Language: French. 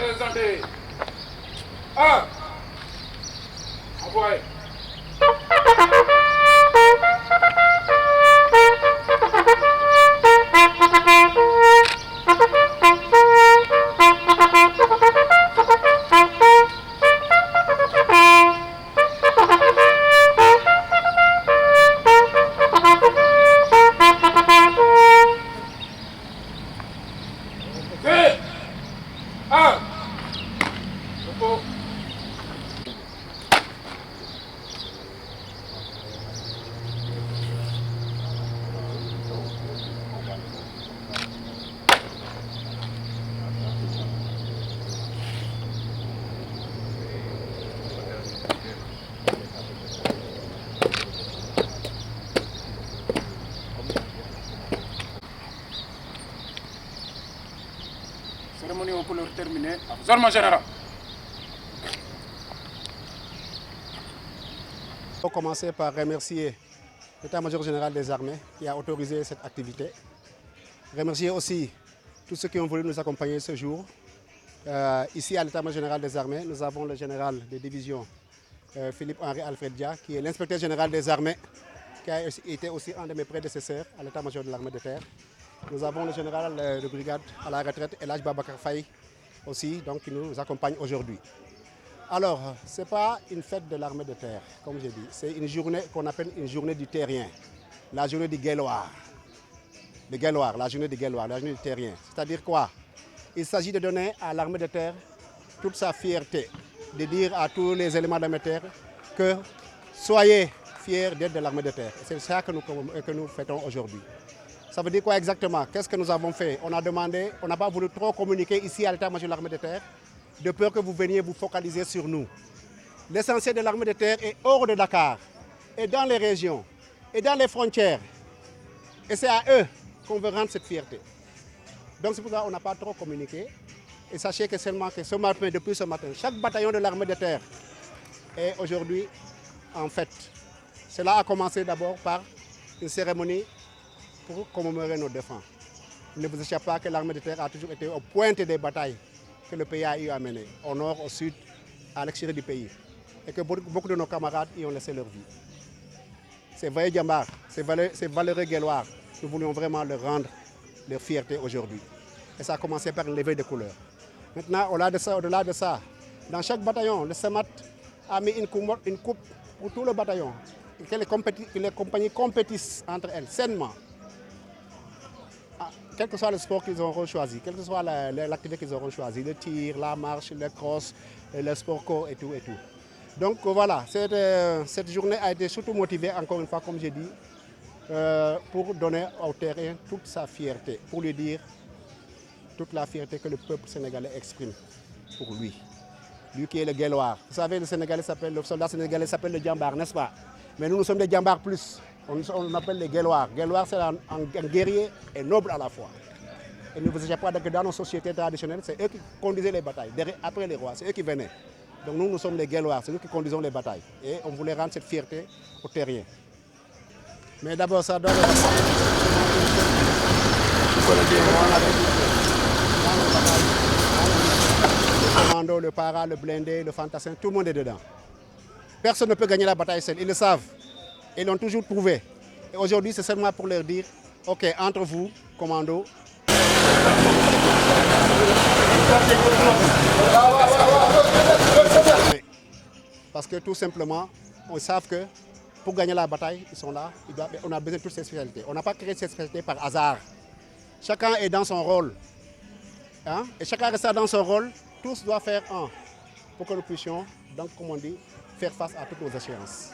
Présenté. Un. Envoyé. Deux. Un. Repos. Cérémonie aux couleurs terminée. Observation générale. Il faut commencer par remercier l'état-major général des armées qui a autorisé cette activité. Remercier aussi tous ceux qui ont voulu nous accompagner ce jour. Ici à l'état-major général des armées, nous avons le général de division Philippe-Henri Alfredia, qui est l'inspecteur général des armées, qui a été aussi un de mes prédécesseurs à l'état-major de l'armée de terre. Nous avons le général de brigade à la retraite, Elhadj Babacar Faye, aussi, donc, qui nous accompagne aujourd'hui. Alors, ce n'est pas une fête de l'armée de terre, comme j'ai dit. C'est une journée qu'on appelle une journée du terrien, la journée du Guelwaar. La journée du Guelwaar, la journée du terrien. C'est-à-dire quoi? Il s'agit de donner à l'armée de terre toute sa fierté, de dire à tous les éléments de l'armée de terre que soyez fiers d'être de l'armée de terre. C'est ça que nous fêtons aujourd'hui. Ça veut dire quoi exactement? Qu'est-ce que nous avons fait? On a demandé, on n'a pas voulu trop communiquer ici à l'état-major de l'armée de terre, de peur que vous veniez vous focaliser sur nous. L'essentiel de l'armée de terre est hors de Dakar, et dans les régions, et dans les frontières. Et c'est à eux qu'on veut rendre cette fierté. Donc c'est pour ça qu'on n'a pas trop communiqué. Et sachez que seulement que ce matin, depuis ce matin, chaque bataillon de l'armée de terre est aujourd'hui en fête. Cela a commencé d'abord par une cérémonie pour commémorer nos défunts. Il ne vous échappe pas que l'armée de terre a toujours été au pointe des batailles que le pays a eu à mener, au nord, au sud, à l'extérieur du pays. Et que beaucoup de nos camarades y ont laissé leur vie. Ces vrais Djambar, ces valeureux Guelwaar, nous voulions vraiment leur rendre leur fierté aujourd'hui. Et ça a commencé par une levée de couleurs. Maintenant, au-delà de ça, dans chaque bataillon, le SEMAT a mis une coupe pour tout le bataillon. Et que les compagnies compétissent entre elles, sainement. Quel que soit le sport qu'ils auront choisi, quelle que soit l'activité qu'ils auront choisi, le tir, la marche, le cross, le sport co et tout et tout. Donc voilà, cette journée a été surtout motivée, encore une fois, comme j'ai dit, pour donner au terrain toute sa fierté, pour lui dire toute la fierté que le peuple sénégalais exprime pour lui. Lui qui est le Guelwaar. Vous savez, le soldat sénégalais s'appelle le Djambar, n'est-ce pas? Mais nous sommes des Djambar plus. On appelle les Guelwaar. Guelwaar, c'est un guerrier et noble à la fois. Et ne vous échappez pas que dans nos sociétés traditionnelles, c'est eux qui conduisaient les batailles. Après les rois, c'est eux qui venaient. Donc nous sommes les Guelwaar, c'est nous qui conduisons les batailles. Et on voulait rendre cette fierté aux terriens. Mais d'abord, ça doit le commando, le para, le blindé, le fantassin, tout le monde est dedans. Personne ne peut gagner la bataille seul, ils le savent. Ils l'ont toujours prouvé. Et aujourd'hui, c'est seulement pour leur dire, ok, entre vous, commando. Parce que tout simplement, on sait que pour gagner la bataille, ils sont là, on a besoin de toutes ces spécialités. On n'a pas créé ces spécialités par hasard. Chacun est dans son rôle. Hein? Et chacun reste dans son rôle, tous doivent faire un pour que nous puissions, donc comme on dit, faire face à toutes nos échéances.